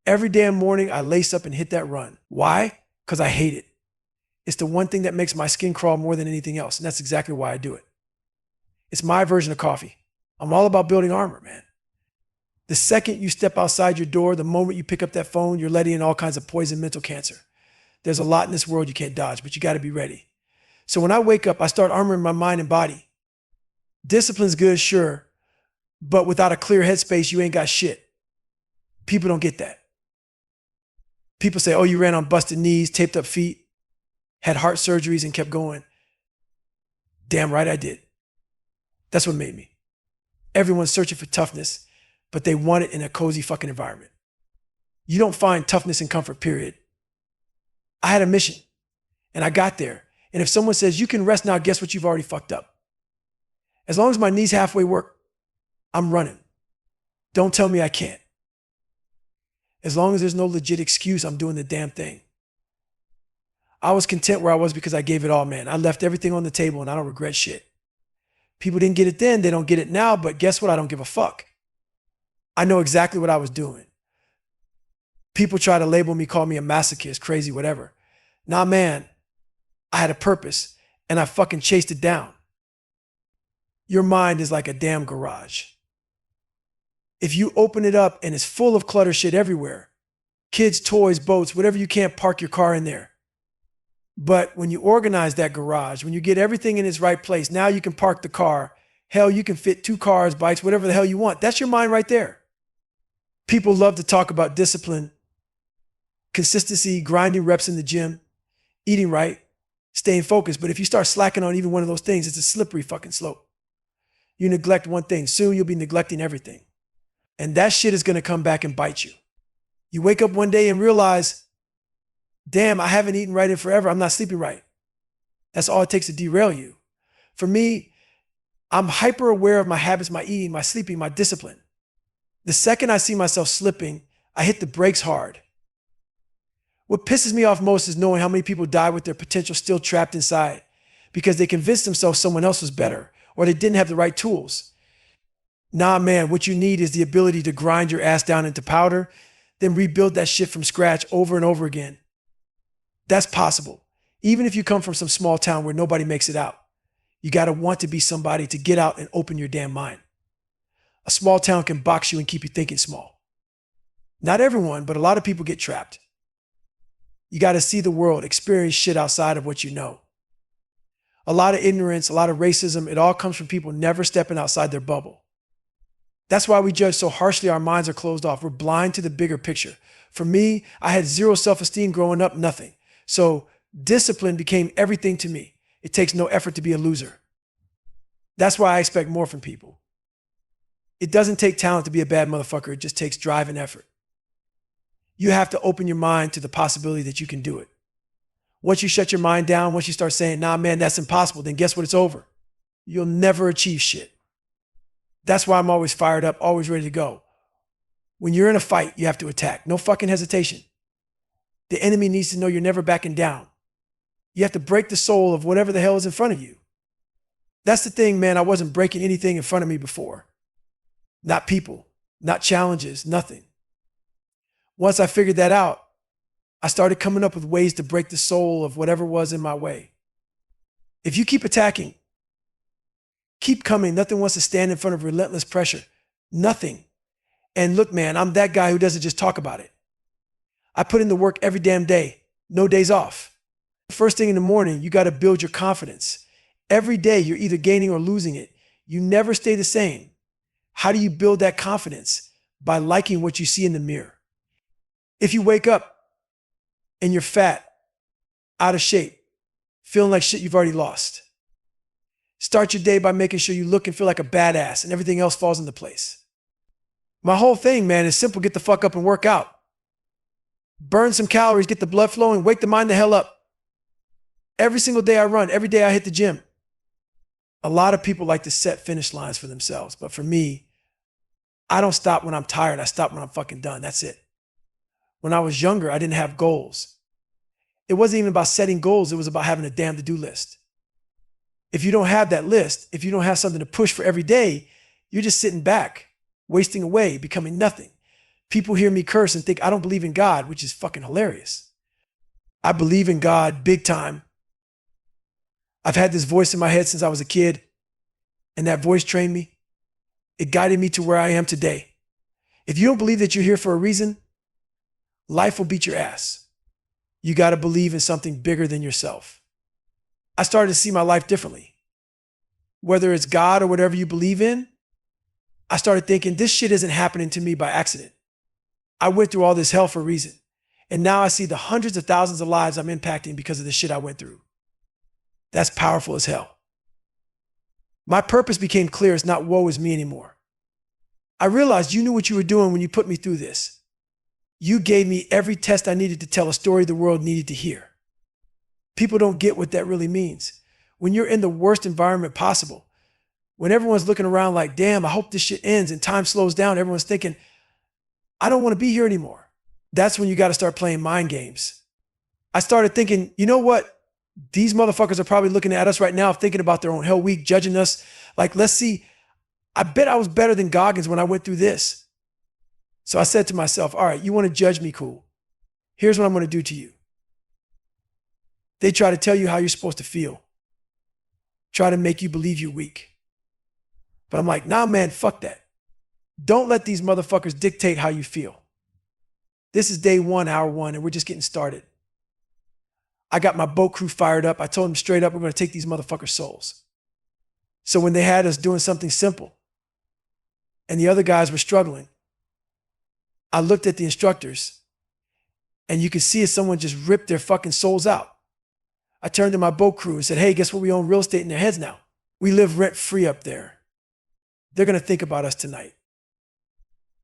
Every damn morning, I lace up and hit that run. Why? Because I hate it. It's the one thing that makes my skin crawl more than anything else, and that's exactly why I do it. It's my version of coffee. I'm all about building armor, man. The second you step outside your door, the moment you pick up that phone, you're letting in all kinds of poison mental cancer. There's a lot in this world you can't dodge, but you got to be ready. So when I wake up, I start armoring my mind and body. Discipline's good, sure, but without a clear headspace, you ain't got shit. People don't get that. People say, oh, you ran on busted knees, taped up feet, had heart surgeries, and kept going. Damn right I did. That's what made me. Everyone's searching for toughness, but they want it in a cozy fucking environment. You don't find toughness and comfort, period. I had a mission, and I got there. And if someone says, you can rest now, guess what? You've already fucked up. As long as my knees halfway work, I'm running. Don't tell me I can't. As long as there's no legit excuse, I'm doing the damn thing. I was content where I was because I gave it all, man. I left everything on the table and I don't regret shit. People didn't get it then, they don't get it now, but guess what? I don't give a fuck. I know exactly what I was doing. People try to label me, call me a masochist, crazy, whatever. Nah, man, I had a purpose and I fucking chased it down. Your mind is like a damn garage. If you open it up and it's full of clutter shit everywhere, kids, toys, boats, whatever, you can't park your car in there. But when you organize that garage, when you get everything in its right place, now you can park the car. Hell, you can fit 2 cars, bikes, whatever the hell you want. That's your mind right there. People love to talk about discipline, consistency, grinding reps in the gym, eating right, staying focused. But if you start slacking on even one of those things, it's a slippery fucking slope. You neglect one thing, soon you'll be neglecting everything. And that shit is going to come back and bite you. You wake up one day and realize, damn, I haven't eaten right in forever. I'm not sleeping right. That's all it takes to derail you. For me, I'm hyper aware of my habits, my eating, my sleeping, my discipline. The second I see myself slipping, I hit the brakes hard. What pisses me off most is knowing how many people die with their potential still trapped inside because they convinced themselves someone else was better or they didn't have the right tools. Nah, man, what you need is the ability to grind your ass down into powder, then rebuild that shit from scratch over and over again. That's possible. Even if you come from some small town where nobody makes it out, you got to want to be somebody to get out and open your damn mind. A small town can box you and keep you thinking small. Not everyone, but a lot of people get trapped. You got to see the world, experience shit outside of what you know. A lot of ignorance, a lot of racism, it all comes from people never stepping outside their bubble. That's why we judge so harshly. Our minds are closed off. We're blind to the bigger picture. For me, I had zero self-esteem growing up, nothing. So discipline became everything to me. It takes no effort to be a loser. That's why I expect more from people. It doesn't take talent to be a bad motherfucker. It just takes drive and effort. You have to open your mind to the possibility that you can do it. Once you shut your mind down, once you start saying, nah, man, that's impossible, then guess what? It's over. You'll never achieve shit. That's why I'm always fired up, always ready to go. When you're in a fight, you have to attack. No fucking hesitation. The enemy needs to know you're never backing down. You have to break the soul of whatever the hell is in front of you. That's the thing, man. I wasn't breaking anything in front of me before. Not people, not challenges, nothing. Once I figured that out, I started coming up with ways to break the soul of whatever was in my way. If you keep attacking, keep coming, nothing wants to stand in front of relentless pressure. Nothing. And look, man, I'm that guy who doesn't just talk about it. I put in the work every damn day, no days off. First thing in the morning, you got to build your confidence. Every day, you're either gaining or losing it. You never stay the same. How do you build that confidence? By liking what you see in the mirror. If you wake up and you're fat, out of shape, feeling like shit you've already lost, start your day by making sure you look and feel like a badass and everything else falls into place. My whole thing, man, is simple. Get the fuck up and work out. Burn some calories, get the blood flowing, wake the mind the hell up. Every single day I run, every day I hit the gym. A lot of people like to set finish lines for themselves, but for me, I don't stop when I'm tired. I stop when I'm fucking done. That's it. When I was younger, I didn't have goals. It wasn't even about setting goals. It was about having a damn to-do list. If you don't have that list, if you don't have something to push for every day, you're just sitting back, wasting away, becoming nothing. People hear me curse and think I don't believe in God, which is fucking hilarious. I believe in God big time. I've had this voice in my head since I was a kid, and that voice trained me. It guided me to where I am today. If you don't believe that you're here for a reason, life will beat your ass. You got to believe in something bigger than yourself. I started to see my life differently. Whether it's God or whatever you believe in, I started thinking this shit isn't happening to me by accident. I went through all this hell for a reason. And now I see the hundreds of thousands of lives I'm impacting because of the shit I went through. That's powerful as hell. My purpose became clear. It's not woe is me anymore. I realized you knew what you were doing when you put me through this. You gave me every test I needed to tell a story the world needed to hear. People don't get what that really means. When you're in the worst environment possible, when everyone's looking around like, damn, I hope this shit ends and time slows down, everyone's thinking, I don't want to be here anymore. That's when you got to start playing mind games. I started thinking, you know what? These motherfuckers are probably looking at us right now, thinking about their own hell week, judging us. Like, let's see. I bet I was better than Goggins when I went through this. So I said to myself, all right, you want to judge me? Cool. Here's what I'm going to do to you. They try to tell you how you're supposed to feel. Try to make you believe you're weak. But I'm like, nah, man, fuck that. Don't let these motherfuckers dictate how you feel. This is day one, hour one, and we're just getting started. I got my boat crew fired up. I told them straight up, we're going to take these motherfuckers' souls. So when they had us doing something simple and the other guys were struggling, I looked at the instructors and you could see as someone just ripped their fucking souls out. I turned to my boat crew and said, hey, guess what? We own real estate in their heads now. We live rent free up there. They're going to think about us tonight.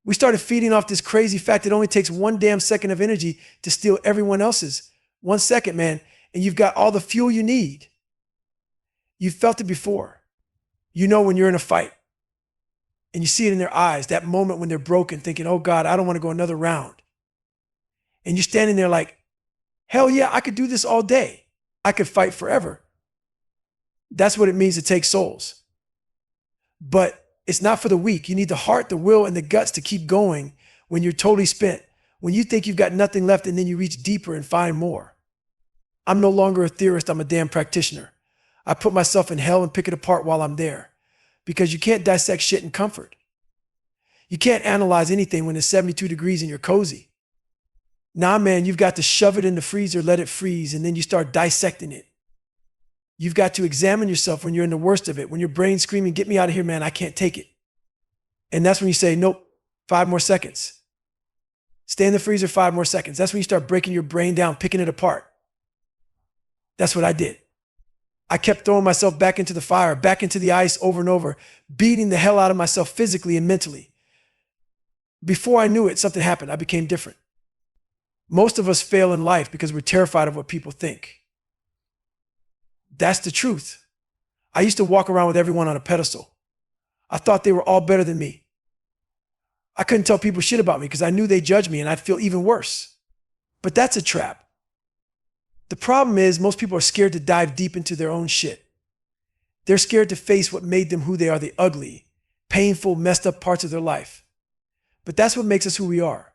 We started feeding off this crazy fact it only takes one damn second of energy to steal everyone else's. 1 second, man, and you've got all the fuel you need. You've felt it before. You know when you're in a fight and you see it in their eyes, that moment when they're broken, thinking, oh God, I don't want to go another round. And you're standing there like, hell yeah, I could do this all day. I could fight forever. That's what it means to take souls. But it's not for the weak. You need the heart, the will, and the guts to keep going when you're totally spent, when you think you've got nothing left and then you reach deeper and find more. I'm no longer a theorist, I'm a damn practitioner. I put myself in hell and pick it apart while I'm there because you can't dissect shit in comfort. You can't analyze anything when it's 72 degrees and you're cozy. Nah, man, you've got to shove it in the freezer, let it freeze, and then you start dissecting it. You've got to examine yourself when you're in the worst of it, when your brain's screaming, get me out of here, man, I can't take it. And that's when you say, nope, 5 more seconds. Stay in the freezer 5 more seconds. That's when you start breaking your brain down, picking it apart. That's what I did. I kept throwing myself back into the fire, back into the ice over and over, beating the hell out of myself physically and mentally. Before I knew it, something happened. I became different. Most of us fail in life because we're terrified of what people think. That's the truth. I used to walk around with everyone on a pedestal. I thought they were all better than me. I couldn't tell people shit about me because I knew they'd judge me and I'd feel even worse. But that's a trap. The problem is most people are scared to dive deep into their own shit. They're scared to face what made them who they are, the ugly, painful, messed up parts of their life. But that's what makes us who we are.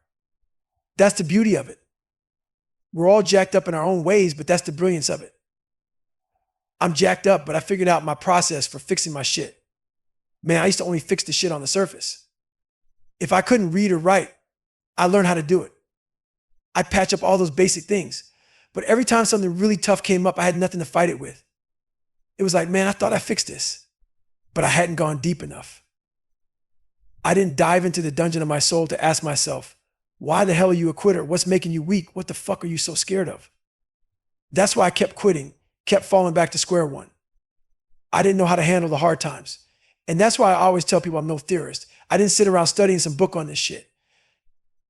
That's the beauty of it. We're all jacked up in our own ways, but that's the brilliance of it. I'm jacked up, but I figured out my process for fixing my shit. Man, I used to only fix the shit on the surface. If I couldn't read or write, I learned how to do it. I'd patch up all those basic things. But every time something really tough came up, I had nothing to fight it with. It was like, man, I thought I fixed this, but I hadn't gone deep enough. I didn't dive into the dungeon of my soul to ask myself, why the hell are you a quitter? What's making you weak? What the fuck are you so scared of? That's why I kept quitting, kept falling back to square one. I didn't know how to handle the hard times. And that's why I always tell people I'm no theorist. I didn't sit around studying some book on this shit.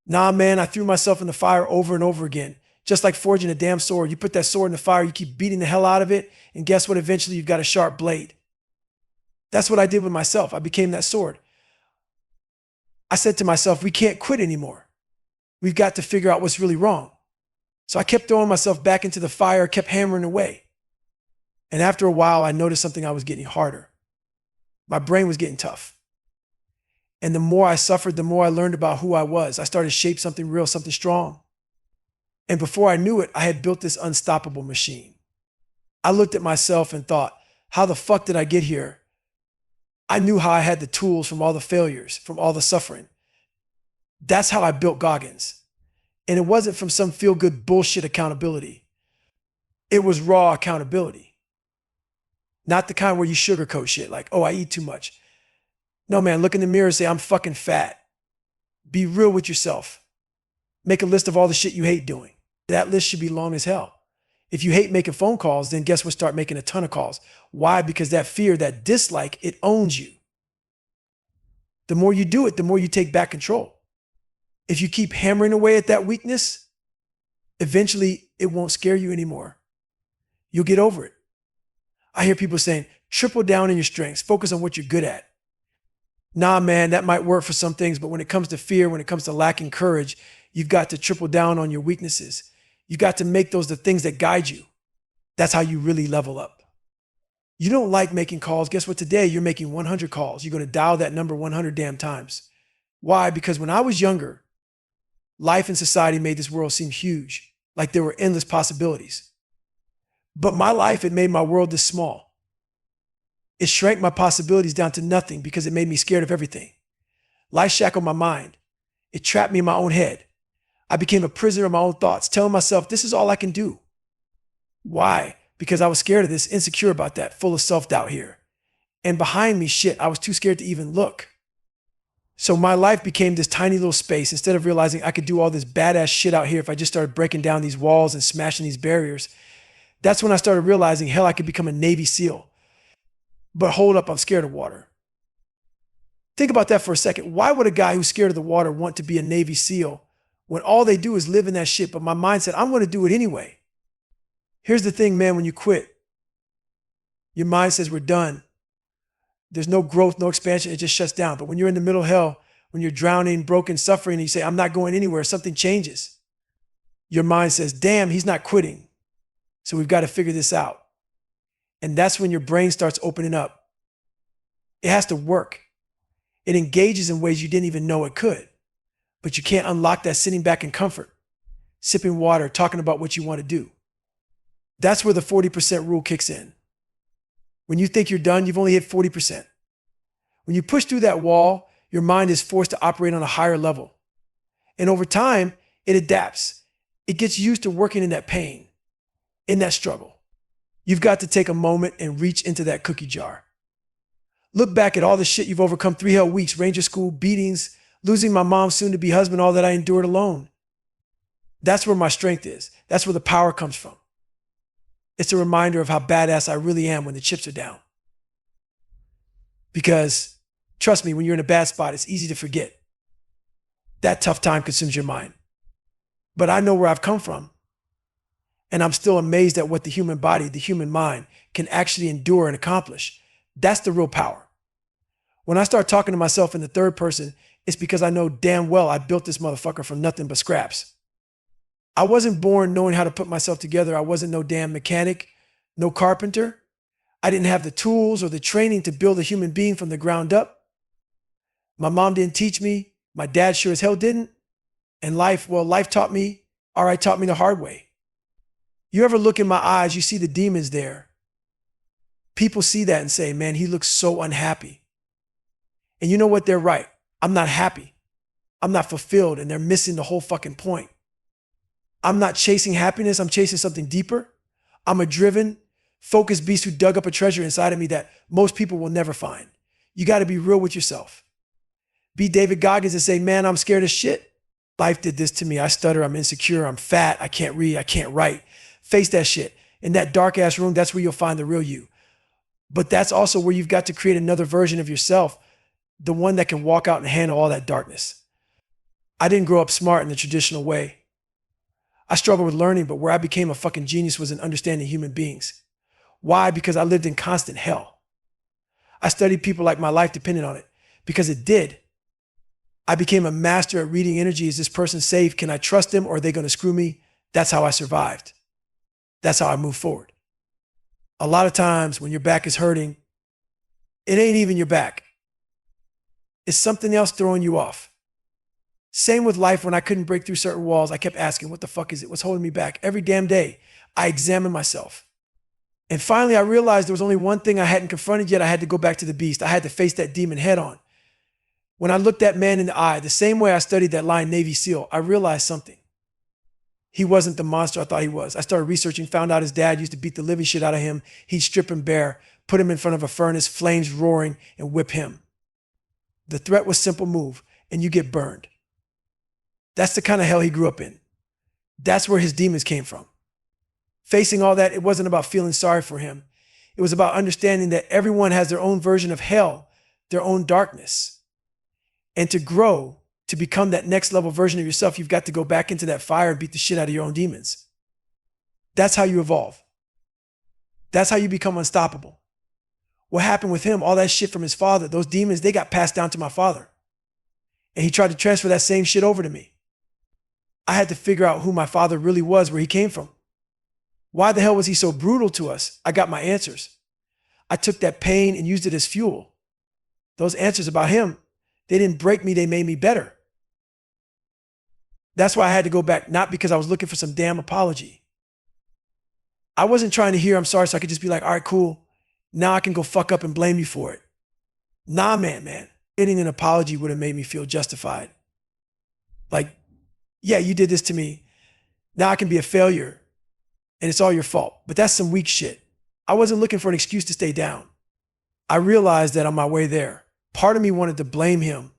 Nah, man, I threw myself in the fire over and over again. Just like forging a damn sword. You put that sword in the fire, you keep beating the hell out of it, and guess what? Eventually you've got a sharp blade. That's what I did with myself. I became that sword. I said to myself, we can't quit anymore. We've got to figure out what's really wrong. So I kept throwing myself back into the fire, kept hammering away. And after a while, I noticed something. I was getting harder. My brain was getting tough. And the more I suffered, the more I learned about who I was. I started to shape something real, something strong. And before I knew it, I had built this unstoppable machine. I looked at myself and thought, how the fuck did I get here? I knew how I had the tools from all the failures, from all the suffering. That's how I built Goggins. And it wasn't from some feel-good bullshit accountability. It was raw accountability. Not the kind where you sugarcoat shit like, oh, I eat too much. No, man, look in the mirror and say, I'm fucking fat. Be real with yourself. Make a list of all the shit you hate doing. That list should be long as hell. If you hate making phone calls, then guess what? Start making a ton of calls. Why? Because that fear, that dislike, it owns you. The more you do it, the more you take back control. If you keep hammering away at that weakness, eventually it won't scare you anymore. You'll get over it. I hear people saying, triple down on your strengths, focus on what you're good at. Nah, man, that might work for some things, but when it comes to fear, when it comes to lacking courage, you've got to triple down on your weaknesses. You've got to make those the things that guide you. That's how you really level up. You don't like making calls. Guess what? Today you're making 100 calls. You're going to dial that number 100 damn times. Why? Because when I was younger, life and society made this world seem huge, like there were endless possibilities. But my life, it made my world this small. It shrank my possibilities down to nothing because it made me scared of everything. Life shackled my mind. It trapped me in my own head. I became a prisoner of my own thoughts, telling myself, this is all I can do. Why? Because I was scared of this, insecure about that, full of self-doubt here. And behind me, shit, I was too scared to even look. So my life became this tiny little space instead of realizing I could do all this badass shit out here if I just started breaking down these walls and smashing these barriers. That's when I started realizing, hell, I could become a Navy SEAL. But hold up, I'm scared of water. Think about that for a second. Why would a guy who's scared of the water want to be a Navy SEAL when all they do is live in that shit? But my mind said, I'm going to do it anyway. Here's the thing, man, when you quit, your mind says we're done. There's no growth, no expansion, it just shuts down. But when you're in the middle of hell, when you're drowning, broken, suffering, and you say, I'm not going anywhere, something changes. Your mind says, damn, he's not quitting. So we've got to figure this out. And that's when your brain starts opening up. It has to work. It engages in ways you didn't even know it could. But you can't unlock that sitting back in comfort, sipping water, talking about what you want to do. That's where the 40% rule kicks in. When you think you're done, you've only hit 40%. When you push through that wall, your mind is forced to operate on a higher level. And over time, it adapts. It gets used to working in that pain, in that struggle. You've got to take a moment and reach into that cookie jar. Look back at all the shit you've overcome, 3 hell weeks, Ranger school, beatings, losing my mom, soon-to-be husband, all that I endured alone. That's where my strength is. That's where the power comes from. It's a reminder of how badass I really am when the chips are down. Because, trust me, when you're in a bad spot, it's easy to forget. That tough time consumes your mind. But I know where I've come from. And I'm still amazed at what the human body, the human mind, can actually endure and accomplish. That's the real power. When I start talking to myself in the third person, it's because I know damn well I built this motherfucker from nothing but scraps. I wasn't born knowing how to put myself together. I wasn't no damn mechanic, no carpenter. I didn't have the tools or the training to build a human being from the ground up. My mom didn't teach me. My dad sure as hell didn't. And life taught me, taught me the hard way. You ever look in my eyes, you see the demons there. People see that and say, man, he looks so unhappy. And you know what? They're right. I'm not happy. I'm not fulfilled, and they're missing the whole fucking point. I'm not chasing happiness. I'm chasing something deeper. I'm a driven, focused beast who dug up a treasure inside of me that most people will never find. You got to be real with yourself. Be David Goggins and say, man, I'm scared as shit. Life did this to me. I stutter. I'm insecure. I'm fat. I can't read. I can't write. Face that shit. In that dark ass room, that's where you'll find the real you. But that's also where you've got to create another version of yourself, the one that can walk out and handle all that darkness. I didn't grow up smart in the traditional way. I struggled with learning, but where I became a fucking genius was in understanding human beings. Why? Because I lived in constant hell. I studied people like my life depended on it, because it did. I became a master at reading energy. Is this person safe? Can I trust them, or are they going to screw me? That's how I survived. That's how I moved forward. A lot of times when your back is hurting, it ain't even your back. It's something else throwing you off. Same with life. When I couldn't break through certain walls, I kept asking, what the fuck is it? What's holding me back? Every damn day, I examined myself. And finally, I realized there was only one thing I hadn't confronted yet. I had to go back to the beast. I had to face that demon head on. When I looked that man in the eye, the same way I studied that line Navy SEAL, I realized something. He wasn't the monster I thought he was. I started researching, found out his dad used to beat the living shit out of him. He'd strip him bare, put him in front of a furnace, flames roaring, and whip him. The threat was simple: move, and you get burned. That's the kind of hell he grew up in. That's where his demons came from. Facing all that, it wasn't about feeling sorry for him. It was about understanding that everyone has their own version of hell, their own darkness. And to grow, to become that next level version of yourself, you've got to go back into that fire and beat the shit out of your own demons. That's how you evolve. That's how you become unstoppable. What happened with him, all that shit from his father, those demons, they got passed down to my father. And he tried to transfer that same shit over to me. I had to figure out who my father really was, where he came from. Why the hell was he so brutal to us? I got my answers. I took that pain and used it as fuel. Those answers about him, they didn't break me, they made me better. That's why I had to go back, not because I was looking for some damn apology. I wasn't trying to hear I'm sorry so I could just be like, all right, cool. Now I can go fuck up and blame you for it. Nah, man. Getting an apology would have made me feel justified. Like, yeah, you did this to me. Now I can be a failure and it's all your fault. But that's some weak shit. I wasn't looking for an excuse to stay down. I realized that on my way there, part of me wanted to blame him,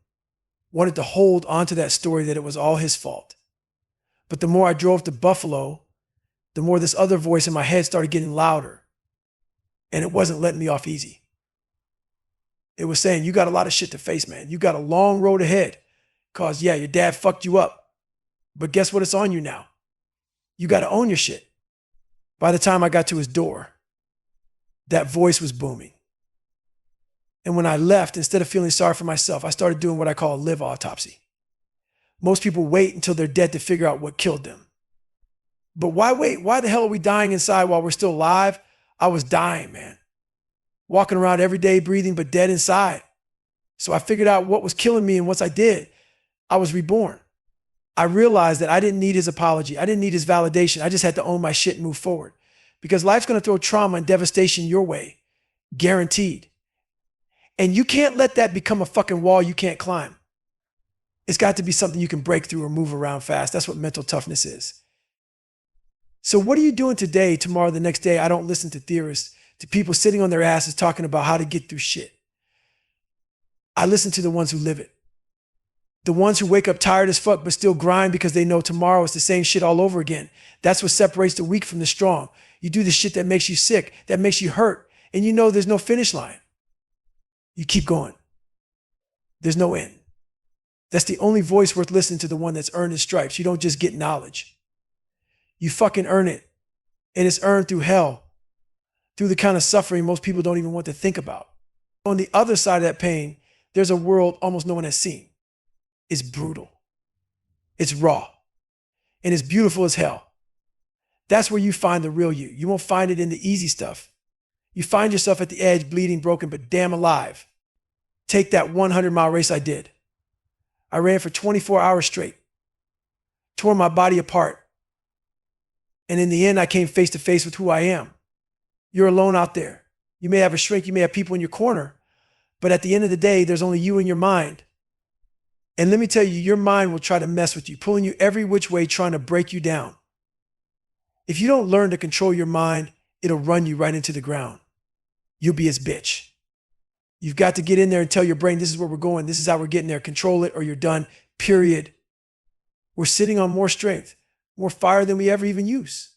wanted to hold onto that story that it was all his fault. But the more I drove to Buffalo, the more this other voice in my head started getting louder. And it wasn't letting me off easy. It was saying, you got a lot of shit to face, man. You got a long road ahead. Cause yeah, your dad fucked you up. But guess what? It's on you now. You got to own your shit. By the time I got to his door, that voice was booming. And when I left, instead of feeling sorry for myself, I started doing what I call a live autopsy. Most people wait until they're dead to figure out what killed them. But why wait? Why the hell are we dying inside while we're still alive? I was dying, man. Walking around every day, breathing, but dead inside. So I figured out what was killing me, and once I did, I was reborn. I realized that I didn't need his apology. I didn't need his validation. I just had to own my shit and move forward. Because life's going to throw trauma and devastation your way. Guaranteed. And you can't let that become a fucking wall you can't climb. It's got to be something you can break through or move around fast. That's what mental toughness is. So what are you doing today, tomorrow, the next day? I don't listen to theorists, to people sitting on their asses talking about how to get through shit. I listen to the ones who live it. The ones who wake up tired as fuck but still grind because they know tomorrow is the same shit all over again. That's what separates the weak from the strong. You do the shit that makes you sick, that makes you hurt, and you know there's no finish line. You keep going. There's no end. That's the only voice worth listening to, the one that's earned his stripes. You don't just get knowledge. You fucking earn it. And it's earned through hell, through the kind of suffering most people don't even want to think about. On the other side of that pain, there's a world almost no one has seen. It's brutal. It's raw. And it's beautiful as hell. That's where you find the real you. You won't find it in the easy stuff. You find yourself at the edge, bleeding, broken, but damn alive. Take that 100-mile race I did. I ran for 24 hours straight, tore my body apart. And in the end, I came face to face with who I am. You're alone out there. You may have a shrink, you may have people in your corner, but at the end of the day, there's only you and your mind. And let me tell you, your mind will try to mess with you, pulling you every which way, trying to break you down. If you don't learn to control your mind, it'll run you right into the ground. You'll be its bitch. You've got to get in there and tell your brain, this is where we're going. This is how we're getting there. Control it or you're done, period. We're sitting on more strength, more fire than we ever even use.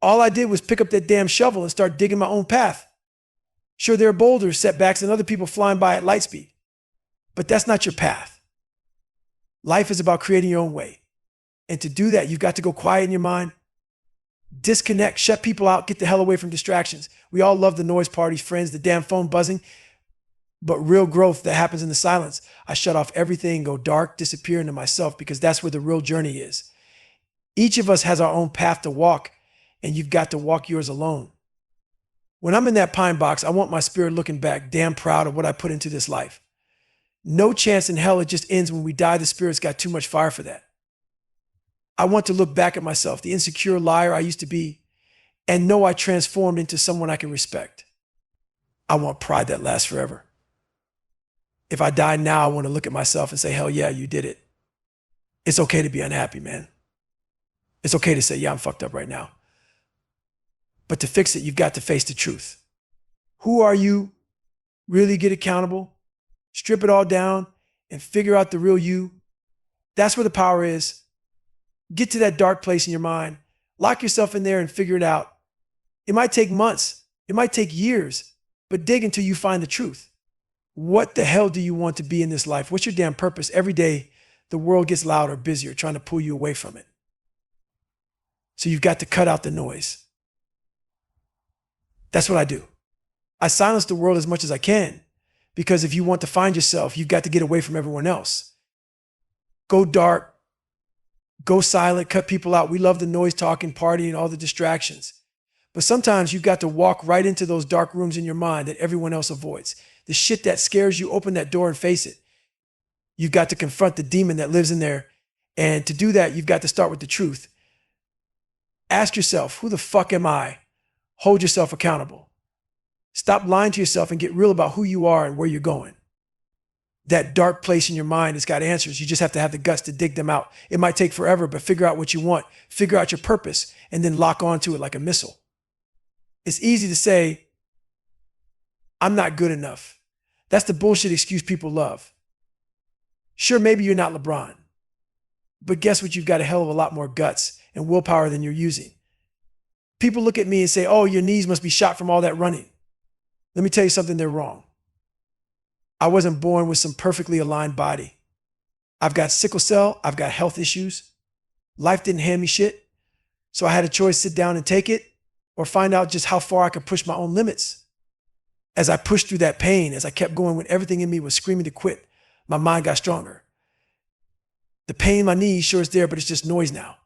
All I did was pick up that damn shovel and start digging my own path. Sure, there are boulders, setbacks, and other people flying by at light speed. But that's not your path. Life is about creating your own way. And to do that, you've got to go quiet in your mind, disconnect, shut people out, get the hell away from distractions. We all love the noise, parties, friends, the damn phone buzzing. But real growth that happens in the silence. I shut off everything, go dark, disappear into myself, because that's where the real journey is. Each of us has our own path to walk, and you've got to walk yours alone. When I'm in that pine box, I want my spirit looking back, damn proud of what I put into this life. No chance in hell it just ends when we die. The spirit's got too much fire for that. I want to look back at myself, the insecure liar I used to be, and know I transformed into someone I can respect. I want pride that lasts forever. If I die now, I want to look at myself and say, hell yeah, you did it. It's okay to be unhappy, man. It's okay to say, yeah, I'm fucked up right now. But to fix it, you've got to face the truth. Who are you? Really get accountable, strip it all down, and figure out the real you. That's where the power is. Get to that dark place in your mind, lock yourself in there and figure it out. It might take months, it might take years, but dig until you find the truth. What the hell do you want to be in this life? What's your damn purpose? Every day, the world gets louder, busier, trying to pull you away from it. So you've got to cut out the noise. That's what I do. I silence the world as much as I can, because if you want to find yourself, you've got to get away from everyone else. Go dark, go silent, cut people out. We love the noise, talking, partying, all the distractions. But sometimes you've got to walk right into those dark rooms in your mind that everyone else avoids. The shit that scares you, open that door and face it. You've got to confront the demon that lives in there. And to do that, you've got to start with the truth. Ask yourself, who the fuck am I? Hold yourself accountable. Stop lying to yourself and get real about who you are and where you're going. That dark place in your mind has got answers. You just have to have the guts to dig them out. It might take forever, but figure out what you want, figure out your purpose, and then lock onto it like a missile. It's easy to say, I'm not good enough. That's the bullshit excuse people love. Sure, maybe you're not LeBron, but guess what? You've got a hell of a lot more guts and willpower than you're using. People look at me and say, oh, your knees must be shot from all that running. Let me tell you something, they're wrong. I wasn't born with some perfectly aligned body. I've got sickle cell, I've got health issues. Life didn't hand me shit. So I had a choice, sit down and take it, or find out just how far I could push my own limits. As I pushed through that pain, as I kept going when everything in me was screaming to quit, my mind got stronger. The pain in my knees, sure is there, but it's just noise now.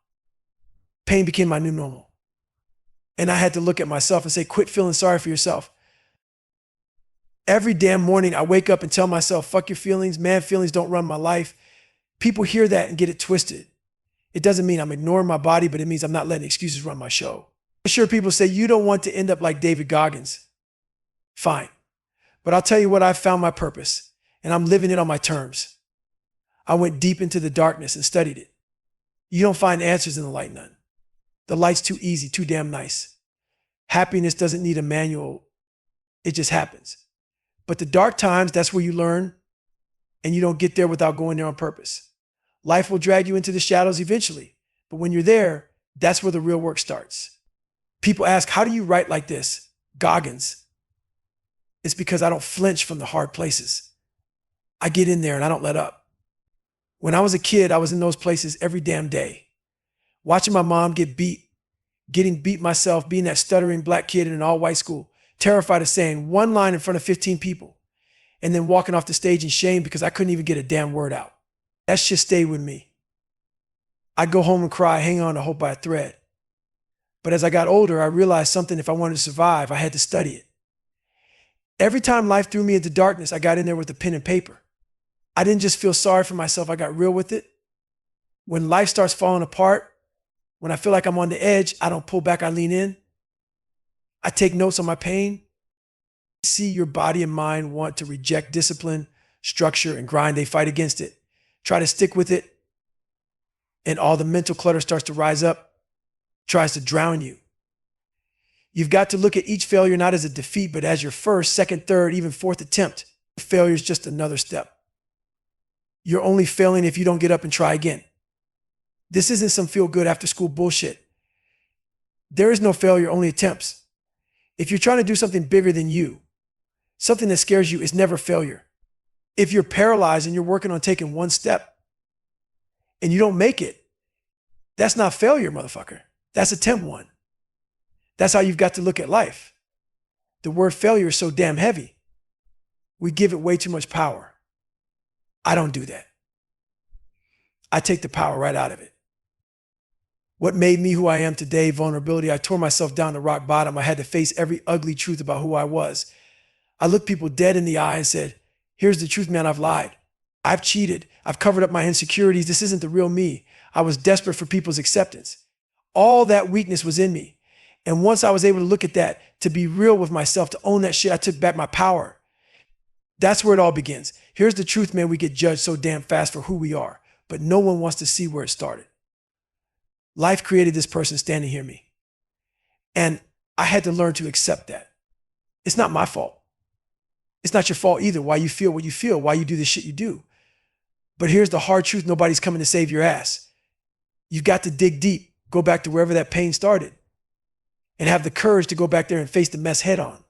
Pain became my new normal. And I had to look at myself and say, quit feeling sorry for yourself. Every damn morning I wake up and tell myself, fuck your feelings, man, feelings don't run my life. People hear that and get it twisted. It doesn't mean I'm ignoring my body, but it means I'm not letting excuses run my show. I'm sure people say, you don't want to end up like David Goggins. Fine. But I'll tell you what, I found my purpose and I'm living it on my terms. I went deep into the darkness and studied it. You don't find answers in the light, none. The light's too easy, too damn nice. Happiness doesn't need a manual. It just happens. But the dark times, that's where you learn, and you don't get there without going there on purpose. Life will drag you into the shadows eventually, but when you're there, that's where the real work starts. People ask, how do you write like this? Goggins. It's because I don't flinch from the hard places. I get in there and I don't let up. When I was a kid, I was in those places every damn day. Watching my mom get beat, getting beat myself, being that stuttering black kid in an all-white school, terrified of saying one line in front of 15 people, and then walking off the stage in shame because I couldn't even get a damn word out. That shit stayed with me. I'd go home and cry, hang on to hope by a thread. But as I got older, I realized something: if I wanted to survive, I had to study it. Every time life threw me into darkness, I got in there with a pen and paper. I didn't just feel sorry for myself, I got real with it. When life starts falling apart, when I feel like I'm on the edge, I don't pull back, I lean in. I take notes on my pain. See, your body and mind want to reject discipline, structure, and grind. They fight against it. Try to stick with it, and all the mental clutter starts to rise up, tries to drown you. You've got to look at each failure not as a defeat, but as your first, second, third, even fourth attempt. Failure is just another step. You're only failing if you don't get up and try again. This isn't some feel-good after-school bullshit. There is no failure, only attempts. If you're trying to do something bigger than you, something that scares you, is never failure. If you're paralyzed and you're working on taking one step and you don't make it, that's not failure, motherfucker. That's attempt one. That's how you've got to look at life. The word failure is so damn heavy. We give it way too much power. I don't do that. I take the power right out of it. What made me who I am today? Vulnerability. I tore myself down to rock bottom. I had to face every ugly truth about who I was. I looked people dead in the eye and said, here's the truth, man, I've lied. I've cheated. I've covered up my insecurities. This isn't the real me. I was desperate for people's acceptance. All that weakness was in me. And once I was able to look at that, to be real with myself, to own that shit, I took back my power. That's where it all begins. Here's the truth, man. We get judged so damn fast for who we are, but no one wants to see where it started. Life created this person standing here, me. And I had to learn to accept that. It's not my fault. It's not your fault either, why you feel what you feel, why you do the shit you do. But here's the hard truth. Nobody's coming to save your ass. You've got to dig deep, go back to wherever that pain started, and have the courage to go back there and face the mess head on.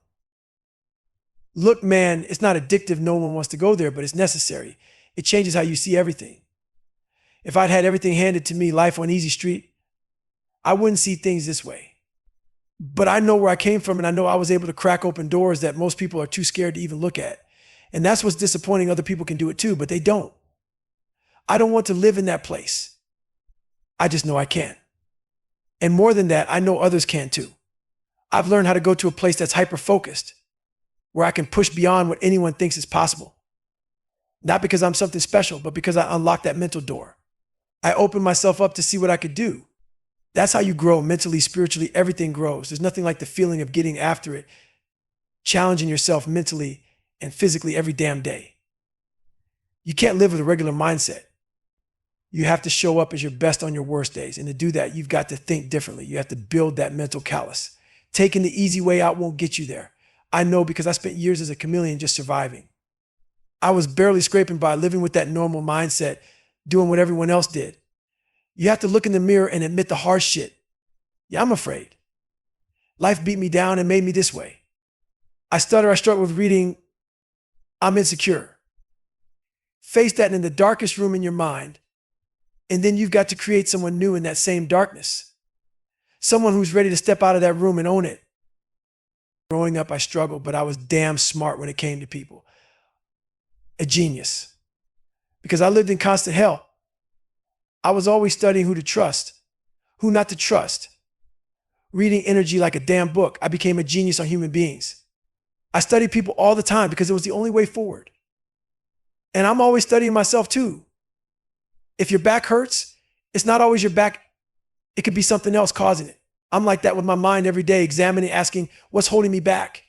Look, man, it's not addictive. No one wants to go there, but it's necessary. It changes how you see everything. If I'd had everything handed to me, life on easy street, I wouldn't see things this way. But I know where I came from, and I know I was able to crack open doors that most people are too scared to even look at. And that's what's disappointing. Other people can do it too, but they don't. I don't want to live in that place. I just know I can. And more than that, I know others can too. I've learned how to go to a place that's hyper-focused, where I can push beyond what anyone thinks is possible. Not because I'm something special, but because I unlocked that mental door. I opened myself up to see what I could do. That's how you grow mentally, spiritually, everything grows. There's nothing like the feeling of getting after it, challenging yourself mentally and physically every damn day. You can't live with a regular mindset. You have to show up as your best on your worst days. And to do that, you've got to think differently. You have to build that mental callus. Taking the easy way out won't get you there. I know, because I spent years as a chameleon just surviving. I was barely scraping by, living with that normal mindset, doing what everyone else did. You have to look in the mirror and admit the hard shit. Yeah, I'm afraid. Life beat me down and made me this way. I struggle with reading, I'm insecure. Face that in the darkest room in your mind, and then you've got to create someone new in that same darkness. Someone who's ready to step out of that room and own it. Growing up, I struggled, but I was damn smart when it came to people. A genius. Because I lived in constant hell. I was always studying who to trust, who not to trust. Reading energy like a damn book. I became a genius on human beings. I studied people all the time because it was the only way forward. And I'm always studying myself too. If your back hurts, it's not always your back. It could be something else causing it. I'm like that with my mind every day, examining, asking, what's holding me back?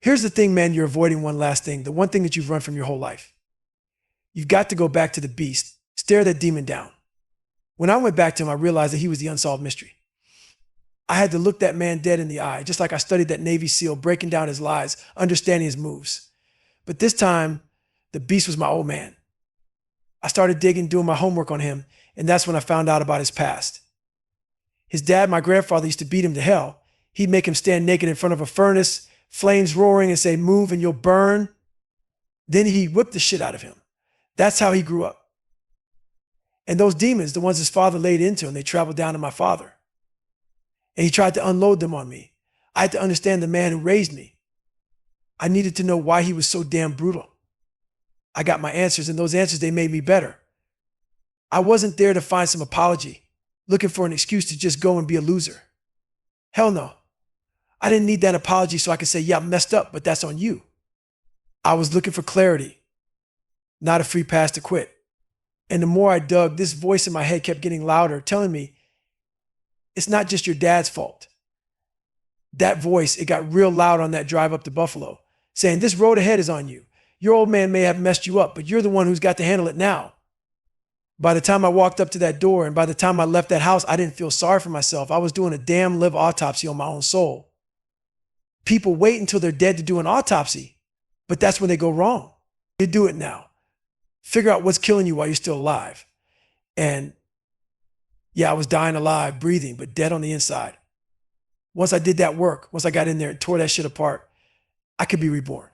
Here's the thing, man, you're avoiding one last thing, the one thing that you've run from your whole life. You've got to go back to the beast. Stare that demon down. When I went back to him, I realized that he was the unsolved mystery. I had to look that man dead in the eye, just like I studied that Navy SEAL, breaking down his lies, understanding his moves. But this time, the beast was my old man. I started digging, doing my homework on him, and that's when I found out about his past. His dad, my grandfather, used to beat him to hell. He'd make him stand naked in front of a furnace, flames roaring, and say, move and you'll burn. Then he whipped the shit out of him. That's how he grew up. And those demons, the ones his father laid into him, they traveled down to my father. And he tried to unload them on me. I had to understand the man who raised me. I needed to know why he was so damn brutal. I got my answers, and those answers, they made me better. I wasn't there to find some apology, looking for an excuse to just go and be a loser. Hell no. I didn't need that apology so I could say, yeah, I messed up, but that's on you. I was looking for clarity, not a free pass to quit. And the more I dug, this voice in my head kept getting louder, telling me, it's not just your dad's fault. That voice, it got real loud on that drive up to Buffalo, saying, this road ahead is on you. Your old man may have messed you up, but you're the one who's got to handle it now. By the time I walked up to that door, and by the time I left that house, I didn't feel sorry for myself. I was doing a damn live autopsy on my own soul. People wait until they're dead to do an autopsy, but that's when they go wrong. You do it now. Figure out what's killing you while you're still alive. And yeah, I was dying alive, breathing, but dead on the inside. Once I did that work, once I got in there and tore that shit apart, I could be reborn.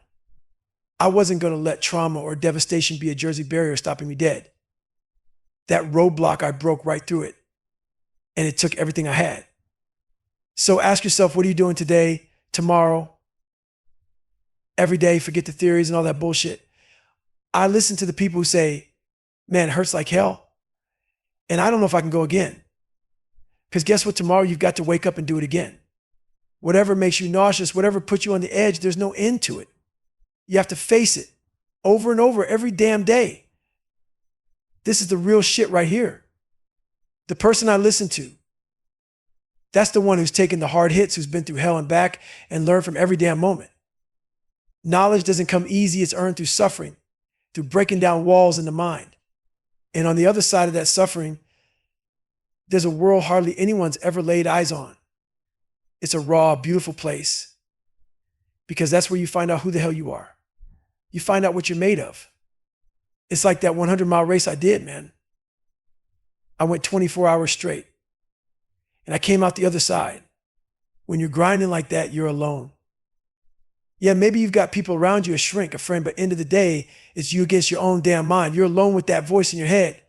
I wasn't going to let trauma or devastation be a Jersey barrier stopping me dead. That roadblock, I broke right through it. And it took everything I had. So ask yourself, what are you doing today, tomorrow, every day? Forget the theories and all that bullshit. I listen to the people who say, man, it hurts like hell. And I don't know if I can go again. Because guess what? Tomorrow you've got to wake up and do it again. Whatever makes you nauseous, whatever puts you on the edge, there's no end to it. You have to face it over and over every damn day. This is the real shit right here. The person I listen to, that's the one who's taken the hard hits, who's been through hell and back and learned from every damn moment. Knowledge doesn't come easy. It's earned through suffering, through breaking down walls in the mind. And on the other side of that suffering, there's a world hardly anyone's ever laid eyes on. It's a raw, beautiful place, because that's where you find out who the hell you are. You find out what you're made of. It's like that 100-mile race I did, man. I went 24 hours straight, and I came out the other side. When you're grinding like that, you're alone. Yeah, maybe you've got people around you, a shrink, a friend, but end of the day, it's you against your own damn mind. You're alone with that voice in your head,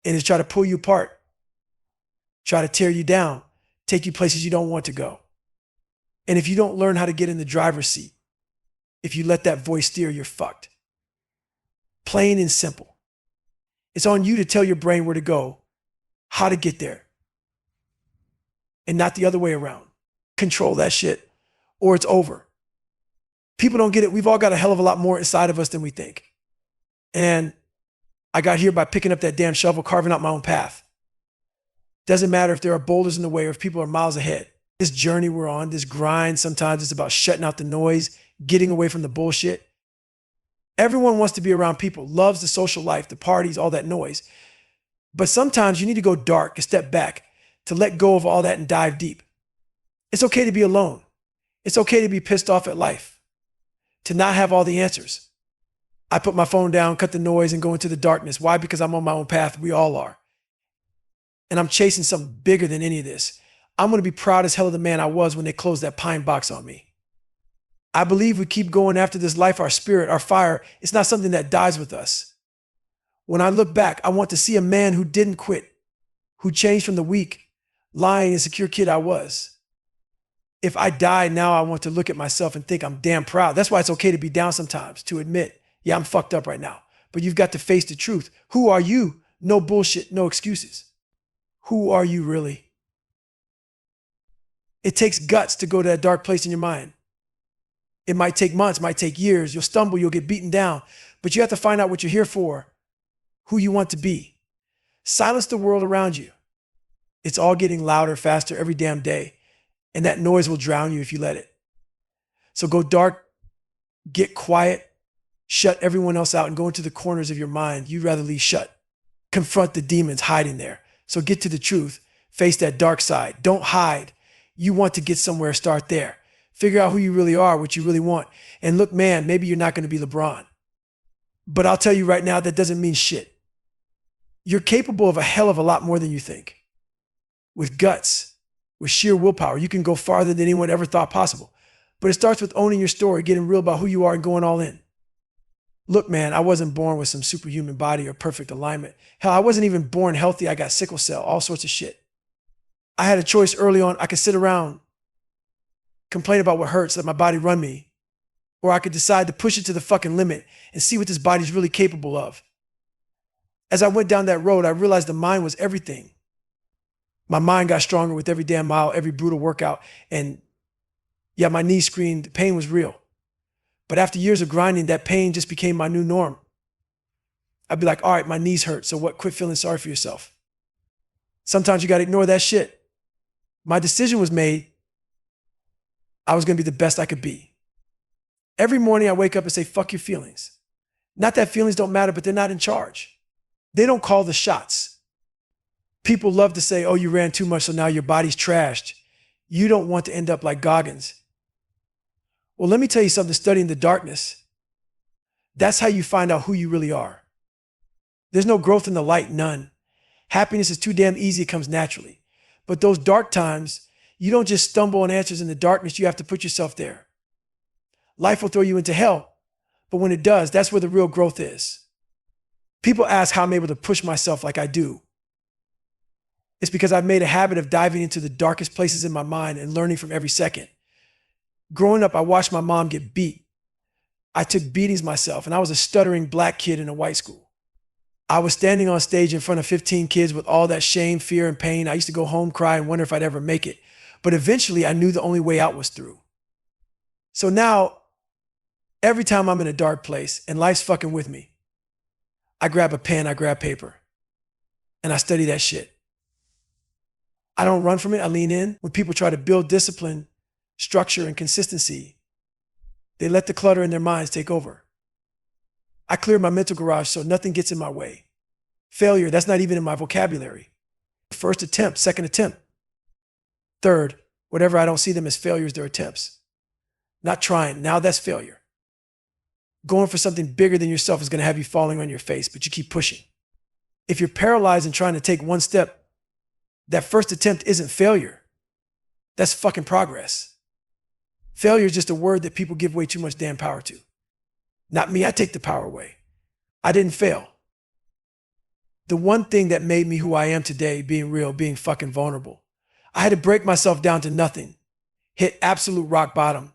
and it's trying to pull you apart, try to tear you down, take you places you don't want to go. And if you don't learn how to get in the driver's seat, if you let that voice steer, you're fucked. Plain and simple. It's on you to tell your brain where to go, how to get there, and not the other way around. Control that shit, or it's over. People don't get it. We've all got a hell of a lot more inside of us than we think. And I got here by picking up that damn shovel, carving out my own path. Doesn't matter if there are boulders in the way or if people are miles ahead. This journey we're on, this grind, sometimes it's about shutting out the noise, getting away from the bullshit. Everyone wants to be around people, loves the social life, the parties, all that noise. But sometimes you need to go dark, a step back, to let go of all that and dive deep. It's okay to be alone. It's okay to be pissed off at life, to not have all the answers. I put my phone down, cut the noise, and go into the darkness. Why? Because I'm on my own path. We all are. And I'm chasing something bigger than any of this. I'm going to be proud as hell of the man I was when they closed that pine box on me. I believe we keep going after this life, our spirit, our fire. It's not something that dies with us. When I look back, I want to see a man who didn't quit, who changed from the weak, lying, insecure kid I was. If I die now, I want to look at myself and think I'm damn proud. That's why it's okay to be down sometimes, to admit, yeah, I'm fucked up right now. But you've got to face the truth. Who are you? No bullshit, no excuses. Who are you really? It takes guts to go to that dark place in your mind. It might take months, might take years. You'll stumble, you'll get beaten down. But you have to find out what you're here for, who you want to be. Silence the world around you. It's all getting louder, faster every damn day. And that noise will drown you if you let it. So go dark, get quiet, shut everyone else out, and go into the corners of your mind you'd rather leave shut. Confront the demons hiding there. So get to the truth. Face that dark side. Don't hide. You want to get somewhere, start there. Figure out who you really are, what you really want. And look, man, maybe you're not going to be LeBron. But I'll tell you right now, that doesn't mean shit. You're capable of a hell of a lot more than you think. With guts, with sheer willpower, you can go farther than anyone ever thought possible. But it starts with owning your story, getting real about who you are and going all in. Look, man, I wasn't born with some superhuman body or perfect alignment. Hell, I wasn't even born healthy. I got sickle cell, all sorts of shit. I had a choice early on. I could sit around, complain about what hurts, let my body run me. Or I could decide to push it to the fucking limit and see what this body's really capable of. As I went down that road, I realized the mind was everything. My mind got stronger with every damn mile, every brutal workout. And yeah, my knees screamed, the pain was real. But after years of grinding, that pain just became my new norm. I'd be like, all right, my knees hurt. So what? Quit feeling sorry for yourself. Sometimes you got to ignore that shit. My decision was made. I was going to be the best I could be. Every morning I wake up and say, fuck your feelings. Not that feelings don't matter, but they're not in charge. They don't call the shots. People love to say, oh, you ran too much, so now your body's trashed. You don't want to end up like Goggins. Well, let me tell you something, studying the darkness. That's how you find out who you really are. There's no growth in the light, none. Happiness is too damn easy, it comes naturally. But those dark times, you don't just stumble on answers in the darkness, you have to put yourself there. Life will throw you into hell, but when it does, that's where the real growth is. People ask how I'm able to push myself like I do. It's because I've made a habit of diving into the darkest places in my mind and learning from every second. Growing up, I watched my mom get beat. I took beatings myself, and I was a stuttering black kid in a white school. I was standing on stage in front of 15 kids with all that shame, fear, and pain. I used to go home, cry, and wonder if I'd ever make it. But eventually, I knew the only way out was through. So now, every time I'm in a dark place and life's fucking with me, I grab a pen, I grab paper, and I study that shit. I don't run from it, I lean in. When people try to build discipline, structure, and consistency, they let the clutter in their minds take over. I clear my mental garage so nothing gets in my way. Failure, that's not even in my vocabulary. First attempt, second attempt. Third, whatever I don't see them as failures, they're attempts. Not trying, now that's failure. Going for something bigger than yourself is going to have you falling on your face, but you keep pushing. If you're paralyzed and trying to take one step, that first attempt isn't failure. That's fucking progress. Failure is just a word that people give way too much damn power to. Not me, I take the power away. I didn't fail. The one thing that made me who I am today, being real, being fucking vulnerable, I had to break myself down to nothing, hit absolute rock bottom,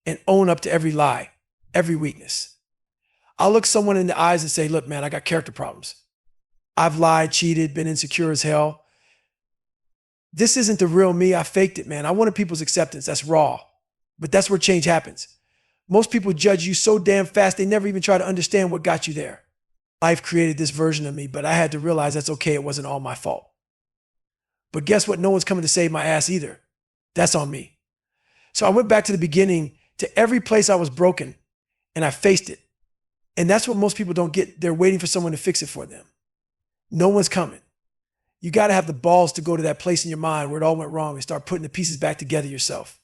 and own up to every lie, every weakness. I'll look someone in the eyes and say, look, man, I got character problems. I've lied, cheated, been insecure as hell. This isn't the real me. I faked it, man. I wanted people's acceptance. That's raw. But that's where change happens. Most people judge you so damn fast, they never even try to understand what got you there. Life created this version of me, but I had to realize that's okay. It wasn't all my fault. But guess what? No one's coming to save my ass either. That's on me. So I went back to the beginning, to every place I was broken, and I faced it. And that's what most people don't get. They're waiting for someone to fix it for them. No one's coming. You got to have the balls to go to that place in your mind where it all went wrong and start putting the pieces back together yourself.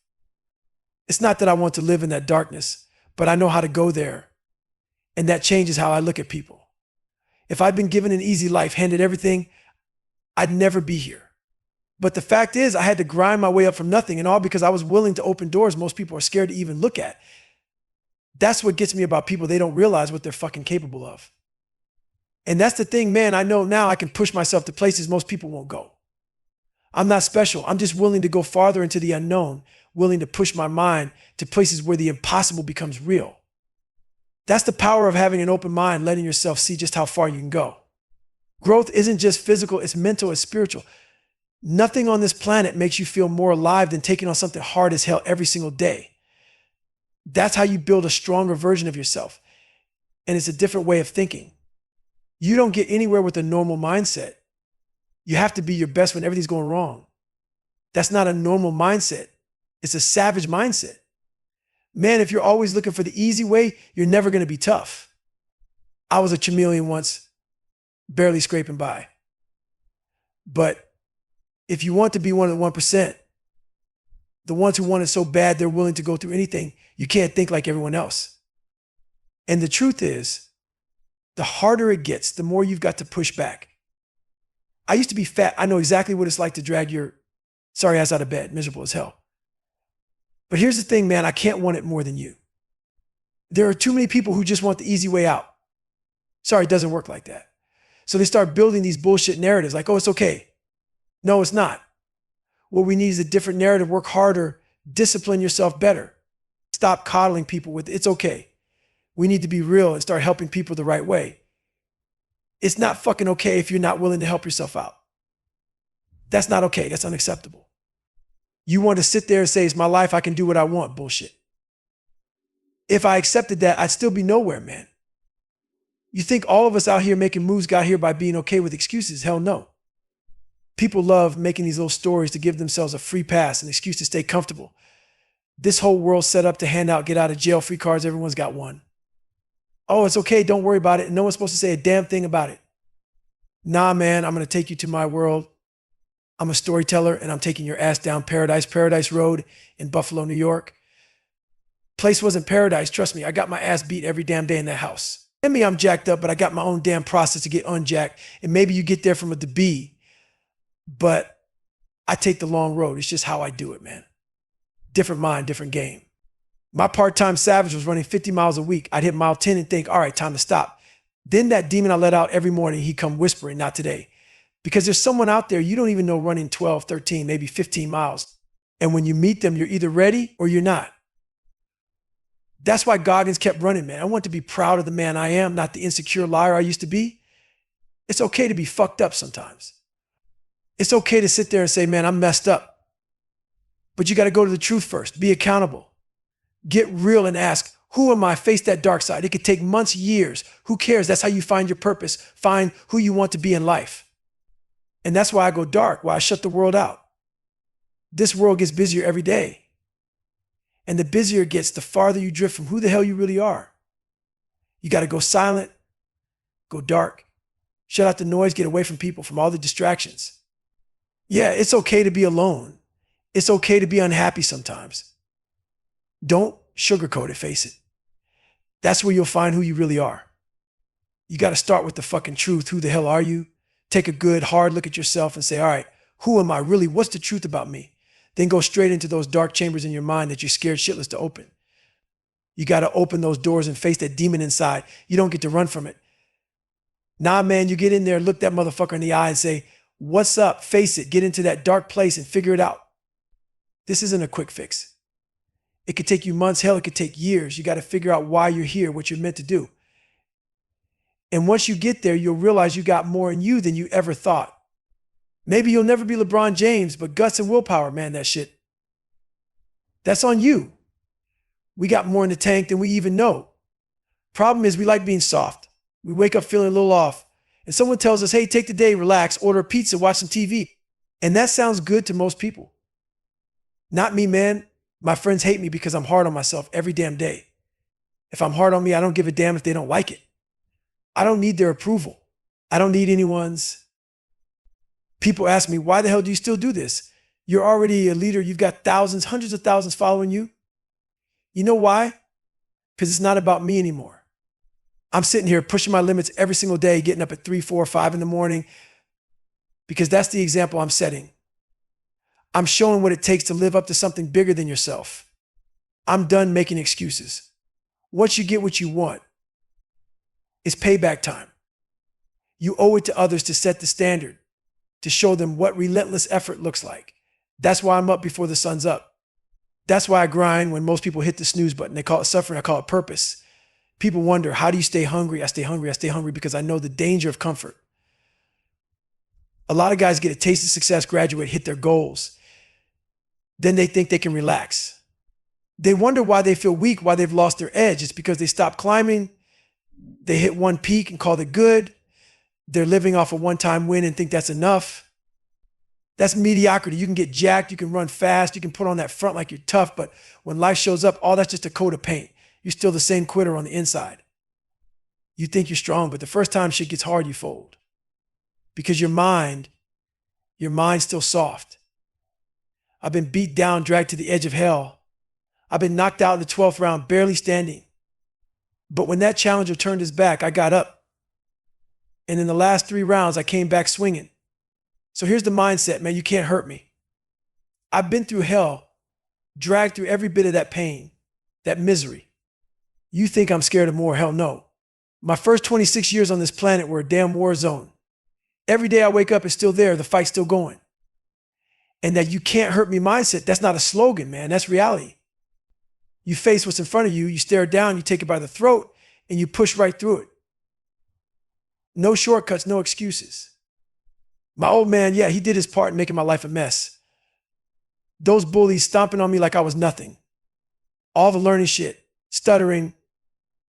It's not that I want to live in that darkness, but I know how to go there. And that changes how I look at people. If I'd been given an easy life, handed everything, I'd never be here. But the fact is, I had to grind my way up from nothing, and all because I was willing to open doors most people are scared to even look at. That's what gets me about people. They don't realize what they're fucking capable of. And that's the thing, man. I know now I can push myself to places most people won't go. I'm not special. I'm just willing to go farther into the unknown, willing to push my mind to places where the impossible becomes real. That's the power of having an open mind, letting yourself see just how far you can go. Growth isn't just physical, it's mental, it's spiritual. Nothing on this planet makes you feel more alive than taking on something hard as hell every single day. That's how you build a stronger version of yourself. And it's a different way of thinking. You don't get anywhere with a normal mindset. You have to be your best when everything's going wrong. That's not a normal mindset. It's a savage mindset. Man, if you're always looking for the easy way, you're never going to be tough. I was a chameleon once, barely scraping by. But if you want to be one of the 1%, the ones who want it so bad they're willing to go through anything, you can't think like everyone else. And the truth is, the harder it gets, the more you've got to push back. I used to be fat. I know exactly what it's like to drag your sorry ass out of bed, miserable as hell. But here's the thing, man, I can't want it more than you. There are too many people who just want the easy way out. Sorry, it doesn't work like that. So they start building these bullshit narratives like, oh, it's okay. No, it's not. What we need is a different narrative. Work harder, discipline yourself better. Stop coddling people with, it's okay. We need to be real and start helping people the right way. It's not fucking okay if you're not willing to help yourself out. That's not okay. That's unacceptable. You want to sit there and say, it's my life, I can do what I want. Bullshit. If I accepted that, I'd still be nowhere, man. You think all of us out here making moves got here by being okay with excuses? Hell no. People love making these little stories to give themselves a free pass, an excuse to stay comfortable. This whole world's set up to hand out get out of jail free cards. Everyone's got one. Oh, it's okay. Don't worry about it. And no one's supposed to say a damn thing about it. Nah, man, I'm going to take you to my world. I'm a storyteller and I'm taking your ass down Paradise Road in Buffalo, New York. Place wasn't paradise. Trust me. I got my ass beat every damn day in that house. And me, I'm jacked up, but I got my own damn process to get unjacked. And maybe you get there from a to B, but I take the long road. It's just how I do it, man. Different mind, different game. My part-time savage was running 50 miles a week. I'd hit mile 10 and think, all right, time to stop. Then that demon I let out every morning, he'd come whispering, not today. Because there's someone out there you don't even know running 12, 13, maybe 15 miles. And when you meet them, you're either ready or you're not. That's why Goggins kept running, man. I want to be proud of the man I am, not the insecure liar I used to be. It's okay to be fucked up sometimes. It's okay to sit there and say, man, I'm messed up. But you got to go to the truth first. Be accountable. Get real and ask, Who am I? Face that dark side. It could take months, years. Who cares? That's how you find your purpose. Find who you want to be in life. And that's why I go dark, why I shut the world out. This world gets busier every day. And the busier it gets, the farther you drift from who the hell you really are. You got to go silent, go dark, shut out the noise, get away from people, from all the distractions. Yeah, it's okay to be alone. It's okay to be unhappy sometimes. Don't sugarcoat it, face it. That's where you'll find who you really are. You got to start with the fucking truth. Who the hell are you? Take a good, hard look at yourself and say, all right, who am I really? What's the truth about me? Then go straight into those dark chambers in your mind that you're scared shitless to open. You got to open those doors and face that demon inside. You don't get to run from it. Nah, man, you get in there, look that motherfucker in the eye and say, what's up? Face it. Get into that dark place and figure it out. This isn't a quick fix. It could take you months. Hell, it could take years. You got to figure out why you're here, what you're meant to do. And once you get there, you'll realize you got more in you than you ever thought. Maybe you'll never be LeBron James, but guts and willpower, man, that shit. That's on you. We got more in the tank than we even know. Problem is we like being soft. We wake up feeling a little off. And someone tells us, hey, take the day, relax, order a pizza, watch some TV. And that sounds good to most people. Not me, man. My friends hate me because I'm hard on myself every damn day. If I'm hard on me, I don't give a damn if they don't like it. I don't need their approval. I don't need anyone's. People ask me, why the hell do you still do this? You're already a leader. You've got thousands, hundreds of thousands following you. You know why? Because it's not about me anymore. I'm sitting here pushing my limits every single day, getting up at 3, 4, 5 in the morning, because that's the example I'm setting. I'm showing what it takes to live up to something bigger than yourself. I'm done making excuses. Once you get what you want, it's payback time. You owe it to others to set the standard, to show them what relentless effort looks like. That's why I'm up before the sun's up. That's why I grind when most people hit the snooze button. They call it suffering, I call it purpose. People wonder, how do you stay hungry? I stay hungry because I know the danger of comfort. A lot of guys get a taste of success, graduate, hit their goals. Then they think they can relax. They wonder why they feel weak, why they've lost their edge. It's because they stopped climbing. They hit one peak and called it good. They're living off a one-time win and think that's enough. That's mediocrity. You can get jacked, you can run fast, you can put on that front like you're tough, but when life shows up, all that's just a coat of paint. You're still the same quitter on the inside. You think you're strong, but the first time shit gets hard, you fold. Because your mind's still soft. I've been beat down, dragged to the edge of hell. I've been knocked out in the 12th round, barely standing. But when that challenger turned his back, I got up. And in the last 3 rounds, I came back swinging. So here's the mindset, man. You can't hurt me. I've been through hell, dragged through every bit of that pain, that misery. You think I'm scared of more? Hell no. My first 26 years on this planet were a damn war zone. Every day I wake up, it's still there. The fight's still going. And that you can't hurt me mindset, that's not a slogan, man. That's reality. You face what's in front of you, you stare it down, you take it by the throat, and you push right through it. No shortcuts, no excuses. My old man, yeah, he did his part in making my life a mess. Those bullies stomping on me like I was nothing. All the learning shit, stuttering,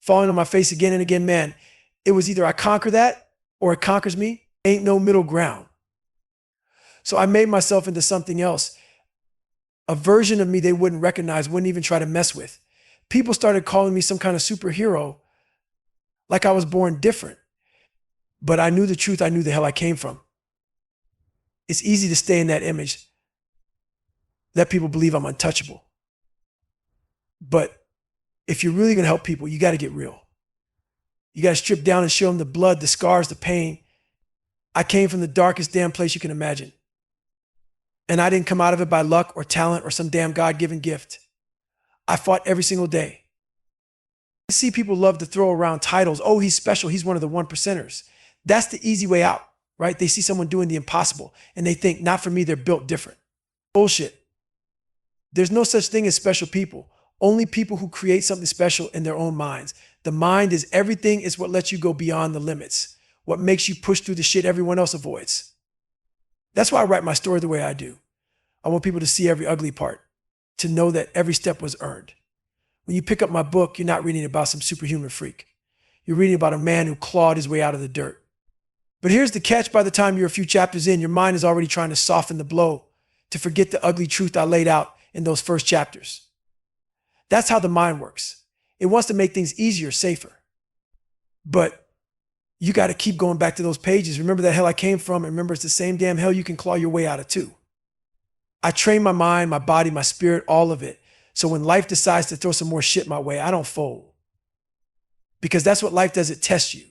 falling on my face again and again, man. It was either I conquer that or it conquers me. Ain't no middle ground. So I made myself into something else. A version of me they wouldn't recognize, wouldn't even try to mess with. People started calling me some kind of superhero, like I was born different. But I knew the truth. I knew the hell I came from. It's easy to stay in that image. Let people believe I'm untouchable. But if you're really going to help people, you got to get real. You got to strip down and show them the blood, the scars, the pain. I came from the darkest damn place you can imagine. And I didn't come out of it by luck or talent or some damn God-given gift. I fought every single day. I see people love to throw around titles. Oh, he's special. He's one of the 1%ers. That's the easy way out, right? They see someone doing the impossible and they think, not for me, they're built different. Bullshit. There's no such thing as special people. Only people who create something special in their own minds. The mind is everything. It's what lets you go beyond the limits. What makes you push through the shit everyone else avoids. That's why I write my story the way I do. I want people to see every ugly part, to know that every step was earned. When you pick up my book, you're not reading about some superhuman freak. You're reading about a man who clawed his way out of the dirt. But here's the catch: by the time you're a few chapters in, your mind is already trying to soften the blow, to forget the ugly truth I laid out in those first chapters. That's how the mind works. It wants to make things easier, safer. But you got to keep going back to those pages. Remember that hell I came from, and remember it's the same damn hell you can claw your way out of too. I train my mind, my body, my spirit, all of it. So when life decides to throw some more shit my way, I don't fold. Because that's what life does, it tests you.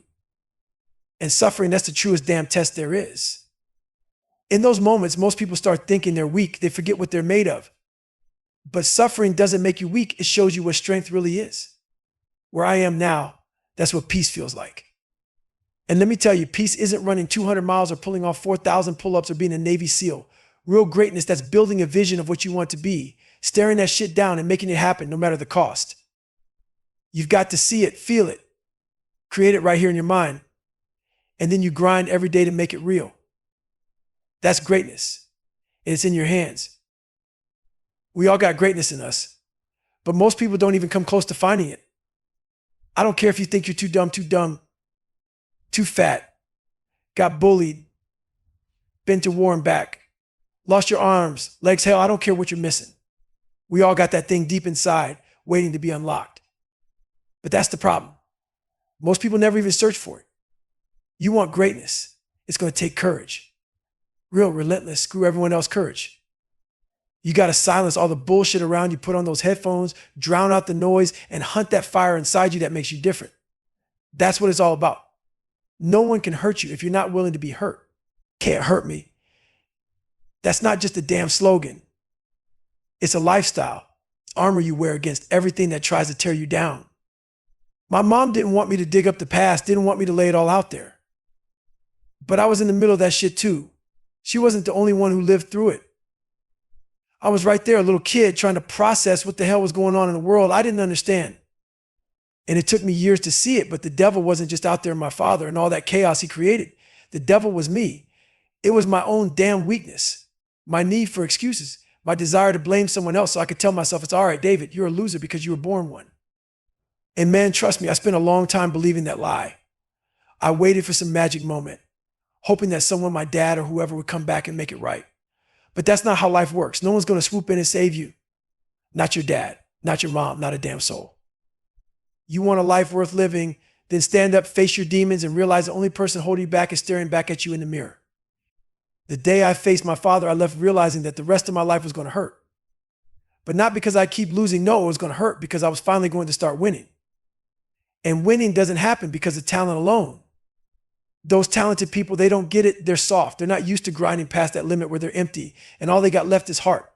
And suffering, that's the truest damn test there is. In those moments, most people start thinking they're weak. They forget what they're made of. But suffering doesn't make you weak. It shows you what strength really is. Where I am now, that's what peace feels like. And let me tell you, peace isn't running 200 miles or pulling off 4,000 pull-ups or being a Navy SEAL. Real greatness, that's building a vision of what you want to be, staring that shit down and making it happen no matter the cost. You've got to see it, feel it, create it right here in your mind, and then you grind every day to make it real. That's greatness, and it's in your hands. We all got greatness in us, but most people don't even come close to finding it. I don't care if you think you're too dumb, too fat, got bullied, been to war and back, lost your arms, legs, hell, I don't care what you're missing. We all got that thing deep inside waiting to be unlocked. But that's the problem. Most people never even search for it. You want greatness. It's going to take courage. Real, relentless, screw everyone else courage. You got to silence all the bullshit around you, put on those headphones, drown out the noise, and hunt that fire inside you that makes you different. That's what it's all about. No one can hurt you if you're not willing to be hurt. Can't hurt me. That's not just a damn slogan. It's a lifestyle. It's armor you wear against everything that tries to tear you down. My mom didn't want me to dig up the past, didn't want me to lay it all out there. But I was in the middle of that shit too. She wasn't the only one who lived through it. I was right there, a little kid trying to process what the hell was going on in the world. I didn't understand. And it took me years to see it, but the devil wasn't just out there in my father and all that chaos he created. The devil was me. It was my own damn weakness, my need for excuses, my desire to blame someone else so I could tell myself, it's all right, David, you're a loser because you were born one. And man, trust me, I spent a long time believing that lie. I waited for some magic moment, hoping that someone, my dad or whoever, would come back and make it right. But that's not how life works. No one's going to swoop in and save you. Not your dad, not your mom, not a damn soul. You want a life worth living, then stand up, face your demons, and realize the only person holding you back is staring back at you in the mirror. The day I faced my father, I left realizing that the rest of my life was going to hurt. But not because I keep losing. No, it was going to hurt because I was finally going to start winning. And winning doesn't happen because of talent alone. Those talented people, they don't get it. They're soft. They're not used to grinding past that limit where they're empty and all they got left is heart.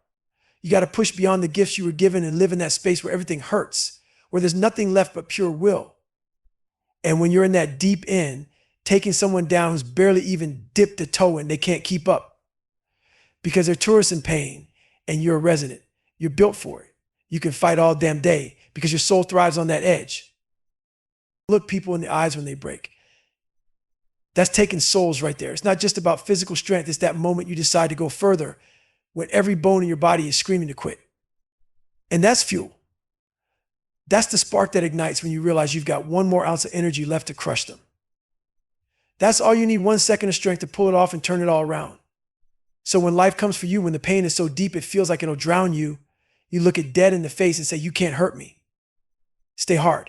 You got to push beyond the gifts you were given and live in that space where everything hurts, where there's nothing left but pure will. And when you're in that deep end, taking someone down who's barely even dipped a toe in, they can't keep up because they're tourists in pain and you're a resident. You're built for it. You can fight all damn day because your soul thrives on that edge. Look people in the eyes when they break. That's taking souls right there. It's not just about physical strength. It's that moment you decide to go further when every bone in your body is screaming to quit. And that's fuel. That's the spark that ignites when you realize you've got one more ounce of energy left to crush them. That's all you need, 1 second of strength to pull it off and turn it all around. So when life comes for you, when the pain is so deep it feels like it'll drown you, you look it dead in the face and say, you can't hurt me. Stay hard.